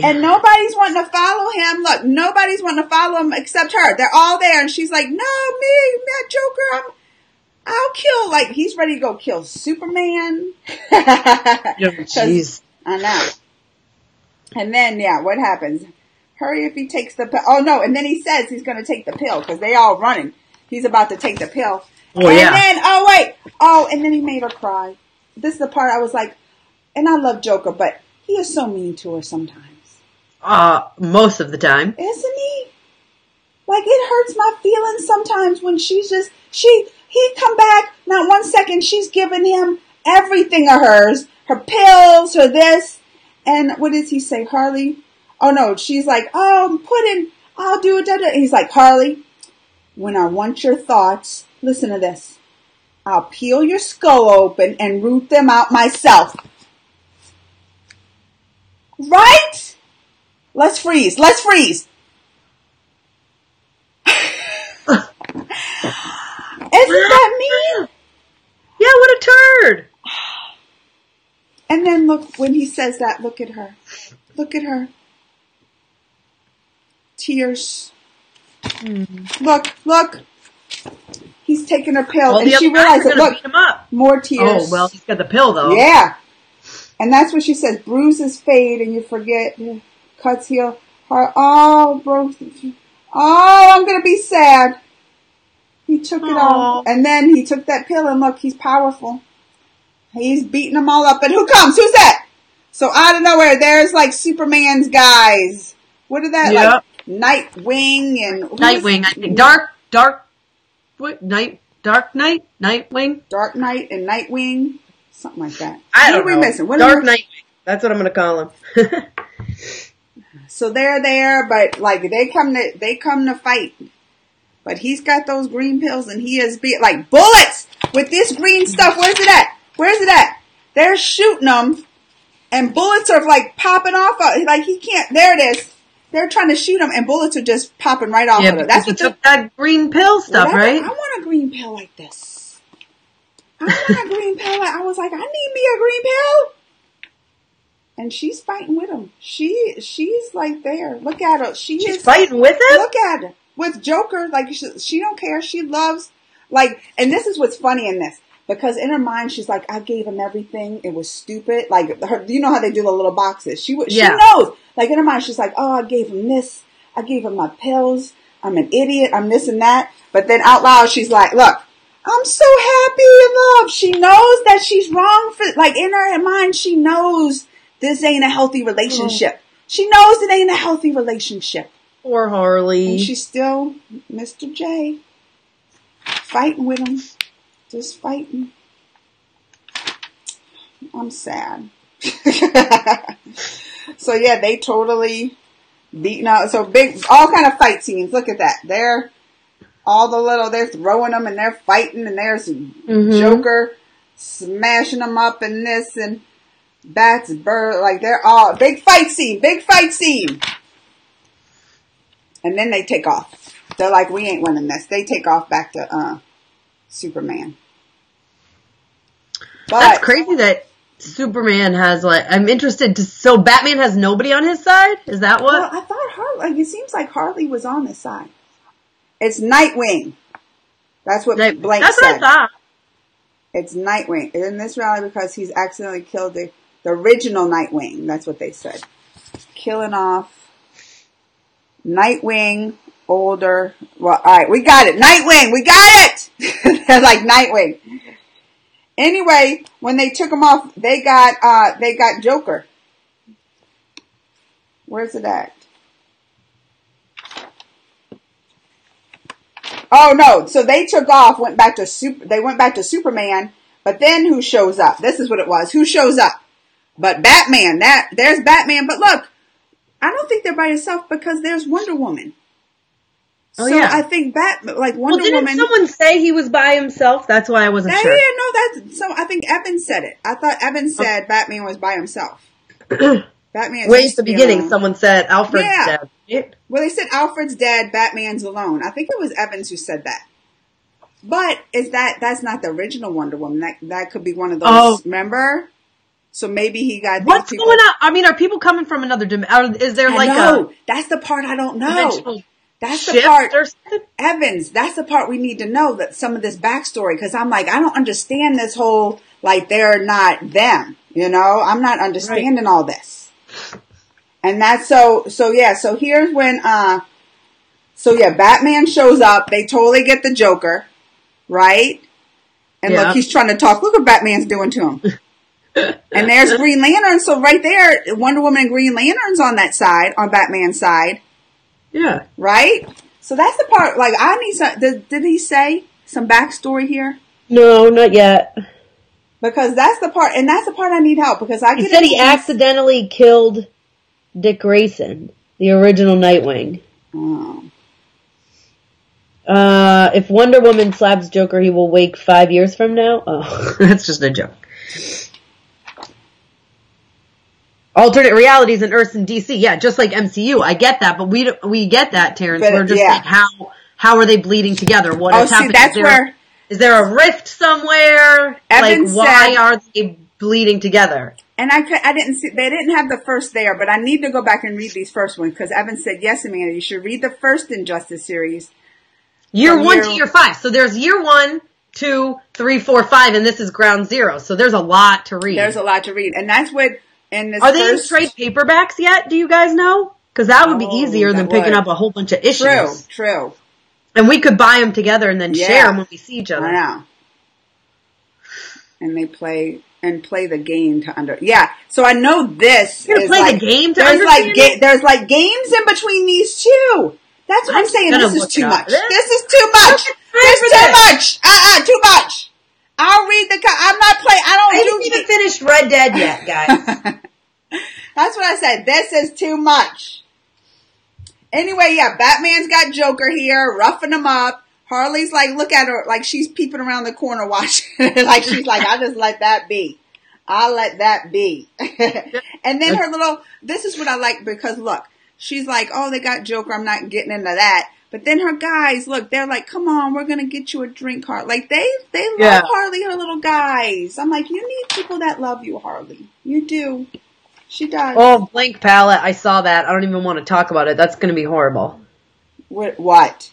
Speaker 1: And nobody's wanting to follow him. Look, nobody's wanting to follow him except her. They're all there. And she's like, no, me, that Joker, I'll kill, like, he's ready to go kill Superman.
Speaker 2: Jeez.
Speaker 1: I know. And then, what happens? Hurry if he takes the pill. Oh, no, and then he says he's going to take the pill because they all running. He's about to take the pill.
Speaker 2: Oh,
Speaker 1: and then, and then he made her cry. This is the part I was like, and I love Joker, but he is so mean to her sometimes.
Speaker 2: Most of the time.
Speaker 1: Isn't he? Like, it hurts my feelings sometimes when she's just, he'd come back, not 1 second, she's giving him everything of hers, her pills, her this, and what does he say, Harley? Oh no, she's like, I'll do it, and he's like, Harley, when I want your thoughts, listen to this. I'll peel your skull open and root them out myself. Right? Let's freeze. Isn't that mean?
Speaker 2: Yeah, what a turd.
Speaker 1: And then look, when he says that, look at her. Tears. Look. he's taking a pill,
Speaker 2: Well,
Speaker 1: and she realizes, look,
Speaker 2: beat him up.
Speaker 1: More tears.
Speaker 2: Oh, well, he's got the pill, though.
Speaker 1: Yeah. And that's what she says, bruises fade and you forget, cuts heal, heart, oh, broke, oh, I'm going to be sad. He took it all. And then he took that pill and look, he's powerful. He's beating them all up. And who comes? Who's that? So out of nowhere, there's like Superman's guys. What are that?
Speaker 2: Yep.
Speaker 1: Like Nightwing and...
Speaker 2: Nightwing, I think. Dark Knight? Nightwing?
Speaker 1: Dark Knight and Nightwing. Something like that.
Speaker 2: I don't know.
Speaker 1: What are we missing?
Speaker 2: Dark Nightwing. That's what I'm going to call him.
Speaker 1: So they're there, but like they come to fight. But he's got those green pills and he is like bullets with this green stuff. Where's it at? Where's it at? They're shooting them and bullets are like popping off. Like he can't. There it is. They're trying to shoot him and bullets are just popping right off of it. That's what
Speaker 2: took that green pill stuff, right?
Speaker 1: I want a green pill like this. I want a green pill. I was like, I need me a green pill. And she's fighting with him. She's like there. Look at her. She's
Speaker 2: fighting with him?
Speaker 1: Look at her. With Joker. Like, she don't care. She loves, like, and this is what's funny in this. Because in her mind, she's like, I gave him everything. It was stupid. Like, you know how they do the little boxes. She knows. Like, in her mind, she's like, oh, I gave him this. I gave him my pills. I'm an idiot. I'm this and that. But then out loud, she's like, look, I'm so happy in love. She knows that she's wrong for, like, in her mind, she knows this ain't a healthy relationship. She knows it ain't a healthy relationship.
Speaker 2: Poor Harley.
Speaker 1: And she's still Mr. J. Fighting with him. Just fighting. I'm sad. So yeah, they totally beating out. So big, all kind of fight scenes. Look at that. They're throwing them and they're fighting and there's Joker smashing them up and this and that's bird. Like they're all big fight scene. And then they take off. They're like, we ain't winning this. They take off back to Superman. But
Speaker 2: that's crazy that Superman has I'm interested to, so Batman has nobody on his side? Is that what?
Speaker 1: Well, I thought Harley, it seems like Harley was on his side. It's Nightwing. That's what Blank
Speaker 2: That's
Speaker 1: said.
Speaker 2: what I thought.
Speaker 1: It's Nightwing. In this rally because he's accidentally killed the original Nightwing. That's what they said. Killing off Nightwing, older. Well, alright, we got it. Nightwing, we got it! They're like Nightwing. Anyway, when they took him off, they got Joker. Where's it at? Oh no, so they took off, went back to Superman, but then who shows up? This is what it was. Who shows up? But Batman. There's Batman, but look, I don't think they're by themselves because there's Wonder Woman.
Speaker 2: Oh,
Speaker 1: so
Speaker 2: yeah.
Speaker 1: I think Wonder Woman.
Speaker 2: Didn't someone say he was by himself? That's why I wasn't sure.
Speaker 1: Yeah, no, so I think Evan said it. I thought Evan said Batman was by himself. Batman.
Speaker 2: Wait, at the beginning, someone said Alfred's dead. Yeah.
Speaker 1: Well, they said Alfred's dead, Batman's alone. I think it was Evans who said that. But that's not the original Wonder Woman. That could be one of those. Remember? So maybe he got.
Speaker 2: What's going on? I mean, are people coming from another dimension? Is there
Speaker 1: that's the part I don't know. That's
Speaker 2: the
Speaker 1: part, Evans, that's the part we need to know, that some of this backstory, because I'm like, I don't understand this whole, like, they're not them, you know? I'm not understanding all this. And that's so here's when, Batman shows up, they totally get the Joker, right? And look, he's trying to talk, look what Batman's doing to him. And there's Green Lantern, so right there, Wonder Woman and Green Lantern's on that side, on Batman's side.
Speaker 2: Yeah.
Speaker 1: Right? So that's the part, like, I need some, did he say some backstory here?
Speaker 2: No, not yet.
Speaker 1: Because that's the part I need help, because
Speaker 2: He said he accidentally killed Dick Grayson, the original Nightwing.
Speaker 1: Oh.
Speaker 2: If Wonder Woman slaps Joker, he will wake 5 years from now? Oh, that's just a joke. Alternate realities in Earth and DC, yeah, just like MCU. I get that, but we get that, Terrence. We're just like, how are they bleeding together? What is happening? That's is there a rift somewhere? Why are they bleeding together?
Speaker 1: And I didn't see, they didn't have the first there, but I need to go back and read these first ones, because Evan said, yes, Amanda, you should read the first Injustice series.
Speaker 2: Year 1 to year 5. So there's year 1, 2, 3, 4, 5, and this is ground 0. So there's a lot to read.
Speaker 1: There's a lot to read. And that's what in this
Speaker 2: Are they in trade paperbacks yet? Do you guys know? Because that would be easier than picking up a whole bunch of issues.
Speaker 1: True.
Speaker 2: And we could buy them together and then share them when we see each other.
Speaker 1: I know. And they play the game to under. Yeah. So I know this.
Speaker 2: You're gonna play
Speaker 1: like,
Speaker 2: the game to
Speaker 1: there's
Speaker 2: understand
Speaker 1: like there's like games in between these two. That's what I'm saying. This is too much. This is too much. This is too much. Too much. I'll read I'm not playing.
Speaker 2: I haven't even finished Red Dead yet, guys.
Speaker 1: That's what I said. This is too much. Anyway, yeah, Batman's got Joker here, roughing him up. Harley's like, look at her, like she's peeping around the corner watching. Like she's like, I'll just let that be. I'll let that be. And then her this is what I like because look, she's like, oh, they got Joker. I'm not getting into that. But then her guys, look, they're like, come on, we're going to get you a drink, Harley. Like they love Harley, her little guys. I'm like, you need people that love you, Harley. You do. She does.
Speaker 2: Oh, blank palette. I saw that. I don't even want to talk about it. That's going to be horrible.
Speaker 1: What?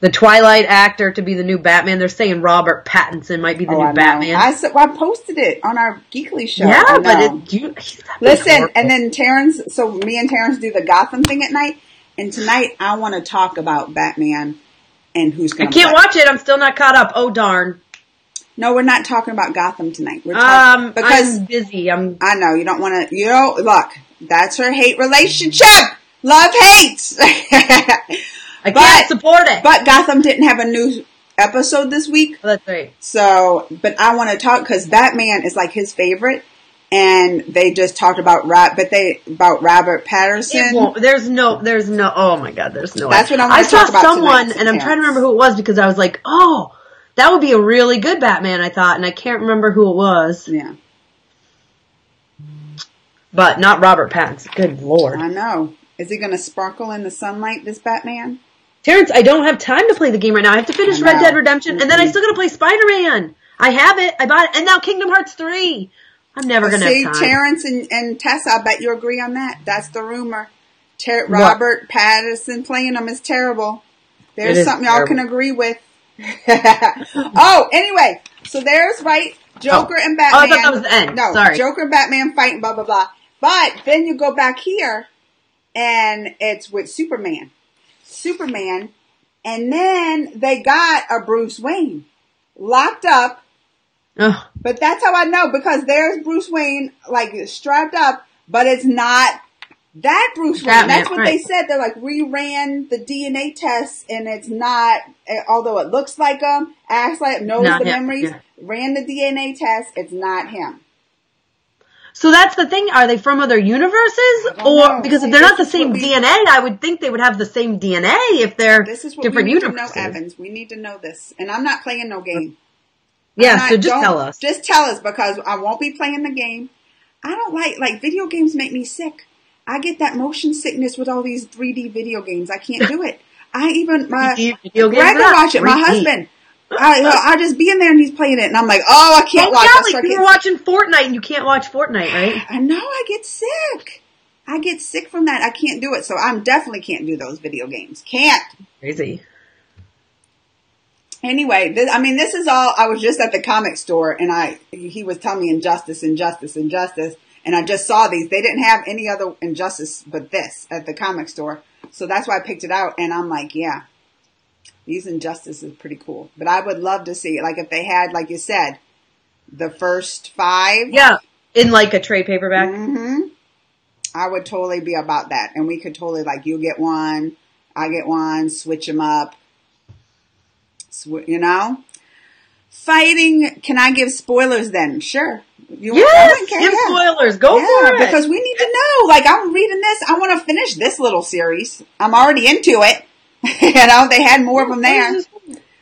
Speaker 1: The
Speaker 2: Twilight actor to be the new Batman. They're saying Robert Pattinson might be the new Batman.
Speaker 1: I posted it on our Geekly show.
Speaker 2: Yeah, but
Speaker 1: listen, and then Terrence, so me and Terrence do the Gotham thing at night, and tonight I want to talk about Batman and who's going to
Speaker 2: I can't watch it. I'm still not caught up. Oh, darn.
Speaker 1: No, we're not talking about Gotham tonight. We're talking because
Speaker 2: I'm busy. I
Speaker 1: know you don't want to. Look, that's her hate relationship. Love hate.
Speaker 2: I can't support it.
Speaker 1: But Gotham didn't have a new episode this week.
Speaker 2: Oh, that's right.
Speaker 1: So, but I want to talk because Batman is like his favorite, and they just talked about Robert Pattinson.
Speaker 2: There's no. Oh my God, there's no.
Speaker 1: That's what I'm.
Speaker 2: I saw someone, and I'm trying to remember who it was because I was like, oh. That would be a really good Batman, I thought, and I can't remember who it was.
Speaker 1: Yeah.
Speaker 2: But not Robert Pattinson. Good Lord.
Speaker 1: I know. Is he going to sparkle in the sunlight, this Batman?
Speaker 2: Terrence, I don't have time to play the game right now. I have to finish Red Dead Redemption, and then I still got to play Spider-Man. I have it. I bought it. And now Kingdom Hearts 3. I'm never going to have time.
Speaker 1: See, Terrence and Tessa, I bet you agree on that. That's the rumor. Robert Pattinson playing him is terrible. There's something y'all can agree with. Oh, anyway, so there's Joker and Batman.
Speaker 2: Oh, I thought that was the end.
Speaker 1: No, sorry. Joker and Batman fighting, blah, blah, blah. But then you go back here, and it's with Superman, and then they got a Bruce Wayne locked up.
Speaker 2: Ugh.
Speaker 1: But that's how I know, because there's Bruce Wayne, strapped up, but it's not that Bruce Wayne. That's what they said. They're like, we ran the DNA tests, and it's not, although it looks like him, acts like, knows the memories, ran the DNA test, it's not him.
Speaker 2: So that's the thing. Are they from other universes? Or, because if they're not the same DNA, I would think they would have the same DNA if they're different universes. This is what we need to know, Evans. We need to know this. And I'm not playing no game. Yeah, so just tell us.
Speaker 1: Just tell us, because I won't be playing the game. I don't like video games make me sick. I get that motion sickness with all these 3D video games. I can't do it. Greg will watch it. My husband. I'll just be in there and he's playing it, and I'm like, oh, I can't watch it.
Speaker 2: Like you were watching Fortnite, and you can't watch Fortnite, right?
Speaker 1: I know. I get sick. I get sick from that. I can't do it. So I definitely can't do those video games. Can't.
Speaker 2: Crazy.
Speaker 1: Anyway, this is all. I was just at the comic store, and he was telling me Injustice. And I just saw these. They didn't have any other Injustice but this at the comic store. So that's why I picked it out. And I'm like, yeah, these Injustice is pretty cool. But I would love to see it. Like if they had, like you said, the first 5.
Speaker 2: Yeah, in like a trade paperback.
Speaker 1: Mm-hmm. I would totally be about that. And we could totally, you get one, I get one, switch them up. Fighting. Can I give spoilers then? Sure.
Speaker 2: Give spoilers. Go for it.
Speaker 1: Because we need to know. I'm reading this. I want to finish this little series. I'm already into it. They had more of them there.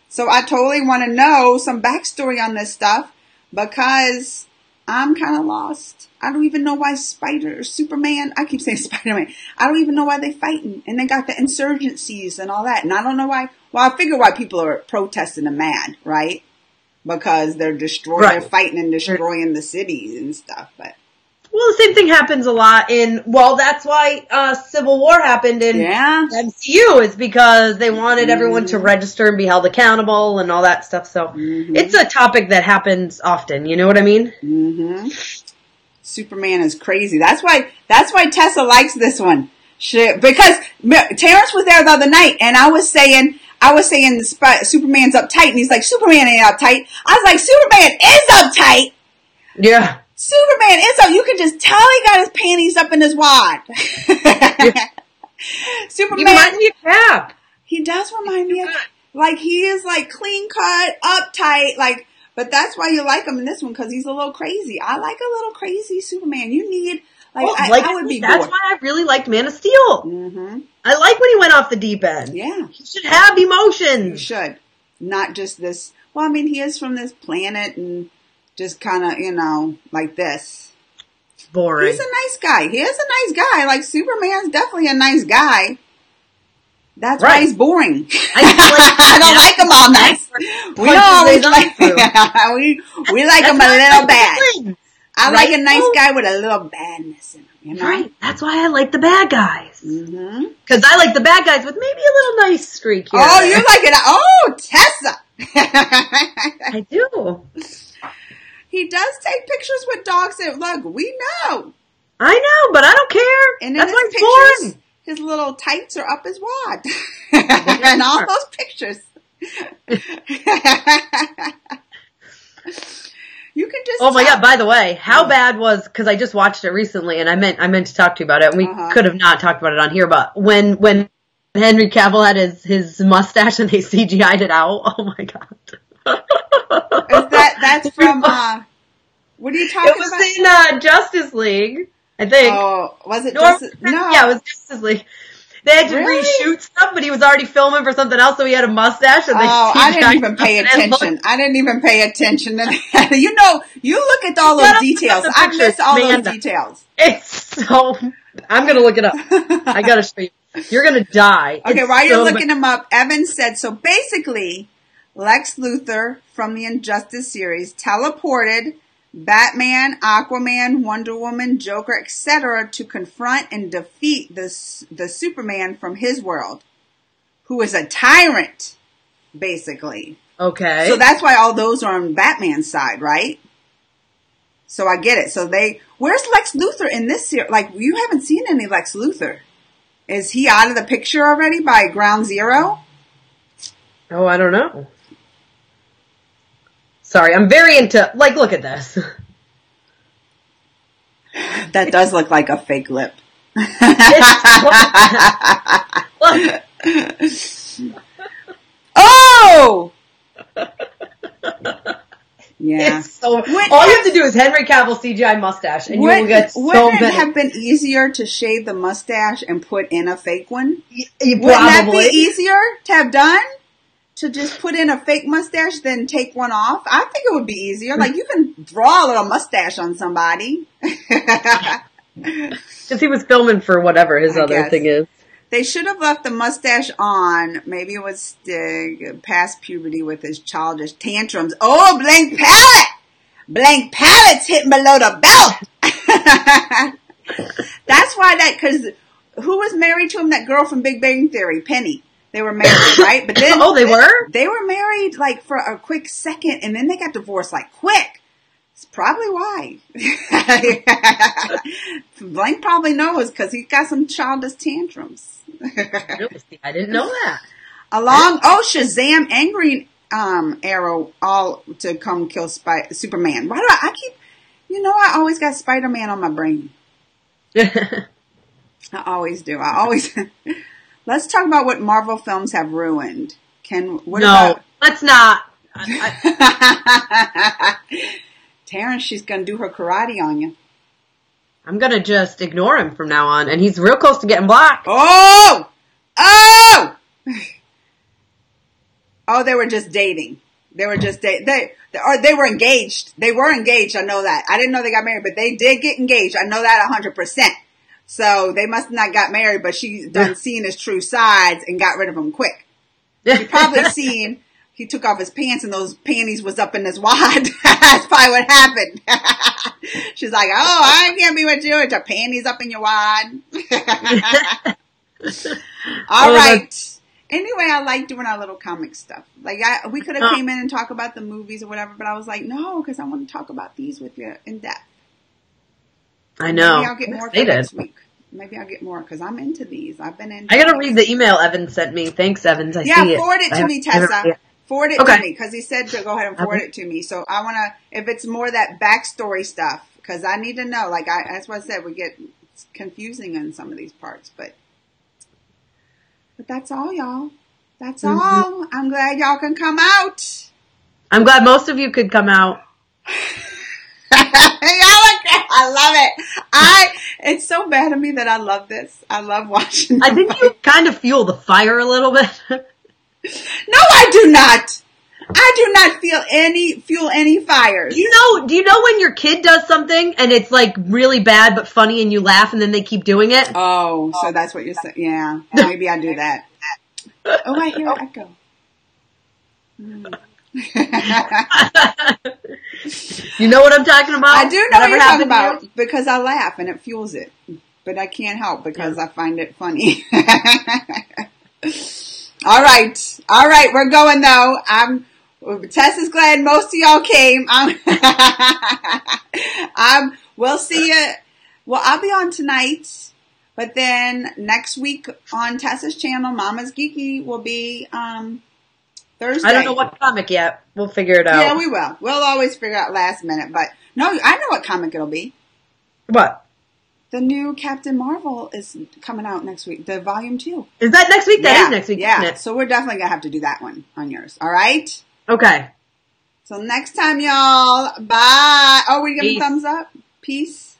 Speaker 1: So I totally want to know some backstory on this stuff, because I'm kind of lost. I don't even know why Superman, I keep saying Spider-Man. I don't even know why they're fighting. And they got the insurgencies and all that. And I don't know why. Well, I figure why people are protesting and mad, right? Because they're fighting and destroying the cities and stuff. But
Speaker 2: Well, the same thing happens a lot that's why Civil War happened in MCU, is because they wanted everyone to register and be held accountable and all that stuff. So it's a topic that happens often, you know what I mean?
Speaker 1: Mm-hmm. Superman is crazy. That's why Tessa likes this one. Because Terrence was there the other night and I was saying Superman's uptight, and he's like, Superman ain't uptight. I was like, Superman is uptight.
Speaker 2: Yeah.
Speaker 1: Superman is up. You can just tell he got his panties up in his wad. Superman.
Speaker 2: He reminds me of Cap.
Speaker 1: He does remind me of, like, he is like clean cut, uptight, like, but that's why you like him in this one, because he's a little crazy. I like a little crazy Superman. You need, I would be
Speaker 2: That's
Speaker 1: bored.
Speaker 2: why I really liked Man of Steel.
Speaker 1: Mm-hmm.
Speaker 2: I like when he went off the deep end.
Speaker 1: Yeah.
Speaker 2: He should have emotions.
Speaker 1: He should. Not just this, well, I mean, he is from this planet and just kind of, like this.
Speaker 2: Boring.
Speaker 1: He's a nice guy. He is a nice guy. Like, Superman's definitely a nice guy. That's why he's boring. I don't like him all nice. We don't always like we like him a little bad. I like a nice guy with a little badness in him, you know?
Speaker 2: Right. That's why I like the bad guys.
Speaker 1: Mm-hmm.
Speaker 2: Because I like the bad guys with maybe a little nice streak here.
Speaker 1: Oh, you like it. Oh, Tessa.
Speaker 2: I do.
Speaker 1: He does take pictures with dogs. And look, we know.
Speaker 2: I know, but I don't care.
Speaker 1: And
Speaker 2: that's why it's boring.
Speaker 1: His little tights are up his wad. And all those pictures. You can just.
Speaker 2: Oh my God! By the way, how bad was? Because I just watched it recently, and I meant to talk to you about it. And we could have not talked about it on here, but when Henry Cavill had his mustache and they CGI'd it out. Oh my God!
Speaker 1: That's from? What are you talking about?
Speaker 2: It was in Justice League, I think.
Speaker 1: Oh, was it?
Speaker 2: No, yeah, it was Justice League. They had to reshoot stuff, but he was already filming for something else, so he had a mustache. And
Speaker 1: I didn't even pay attention. I didn't even pay attention. You look at all those details. I missed all those details.
Speaker 2: It's so. I'm gonna look it up. I gotta show you. You're gonna die.
Speaker 1: Okay, while you're looking them up, Evan said so. Basically, Lex Luthor from the Injustice series teleported Batman, Aquaman, Wonder Woman, Joker, etc. to confront and defeat the Superman from his world, who is a tyrant, basically.
Speaker 2: Okay.
Speaker 1: So that's why all those are on Batman's side, right? So I get it. So where's Lex Luthor in this series? Like, you haven't seen any Lex Luthor. Is he out of the picture already by Ground Zero?
Speaker 2: Oh, I don't know. Sorry, I'm very into, look at this.
Speaker 1: That does look like a fake lip.
Speaker 2: Look.
Speaker 1: Oh! Yeah.
Speaker 2: All you have to do is Henry Cavill CGI mustache, and you will get so many.
Speaker 1: Wouldn't it have been easier to shave the mustache and put in a fake one?
Speaker 2: Wouldn't
Speaker 1: that be easier to have done? To just put in a fake mustache, then take one off? I think it would be easier. Like, you can draw a little mustache on somebody.
Speaker 2: Because he was filming for whatever his other thing is.
Speaker 1: They should have left the mustache on. Maybe it was past puberty with his childish tantrums. Oh, blank palette! Blank palette's hitting below the belt! That's why because who was married to him? That girl from Big Bang Theory, Penny. They were married, right? But then
Speaker 2: they were?
Speaker 1: They were married for a quick second, and then they got divorced quick. It's probably why. Blank probably knows because he's got some childish tantrums.
Speaker 2: I didn't know that.
Speaker 1: Shazam, angry Arrow, all to come kill Superman. Why do I keep? I always got Spider-Man on my brain. I always do. Let's talk about what Marvel films have ruined.
Speaker 2: Let's not.
Speaker 1: Terrence, she's going to do her karate on you.
Speaker 2: I'm going to just ignore him from now on, and he's real close to getting blocked.
Speaker 1: Oh, they were just dating. They were just dating. They were engaged. They were engaged. I know that. I didn't know they got married, but they did get engaged. I know that 100%. So they must not got married, but she done seen his true sides and got rid of him quick. He probably seen he took off his pants and those panties was up in his wad. That's probably what happened. She's like, oh, I can't be with you. It's your panties up in your wad. All right. Anyway, I like doing our little comic stuff. Like, we could have came in and talked about the movies or whatever, but I was like, no, because I want to talk about these with you in depth.
Speaker 2: I know.
Speaker 1: Maybe I'll get more for next week. Maybe I'll get more because I'm into these. I've been into.
Speaker 2: I gotta read the email Evan sent me. Thanks, Evans. I see it.
Speaker 1: Forward it to me, Tessa. Forward it to me because he said to go ahead and forward it to me. So I want to, if it's more that backstory stuff, because I need to know. Like that's what I said, we get confusing on some of these parts, but that's all, y'all. That's all. I'm glad y'all can come out.
Speaker 2: I'm glad most of you could come out.
Speaker 1: I love it. It's so bad of me that I love this. I love watching.
Speaker 2: I think you kind of fuel the fire a little bit.
Speaker 1: No, I do not. I do not fuel any fires.
Speaker 2: Do you know when your kid does something and it's like really bad but funny and you laugh and then they keep doing it?
Speaker 1: Oh, so that's what you're saying. Yeah. Maybe I do that. Oh, I hear it echo.
Speaker 2: You know what I'm talking about?
Speaker 1: I do know what you're talking about because I laugh and it fuels it. But I can't help because I find it funny. All right. We're going though. Tess is glad most of y'all came. We'll see you. Well, I'll be on tonight, but then next week on Tessa's channel, Mama's Geeky will be, Thursday.
Speaker 2: I don't know what comic yet. We'll figure it out.
Speaker 1: Yeah, we will. We'll always figure out last minute, but no, I know what comic it'll be.
Speaker 2: What?
Speaker 1: The new Captain Marvel is coming out next week, the volume 2.
Speaker 2: Is that next week? That is next week, isn't it?
Speaker 1: So we're definitely going to have to do that one on yours. All right?
Speaker 2: Okay.
Speaker 1: So next time, y'all. Bye. Oh, we give a thumbs up? Peace.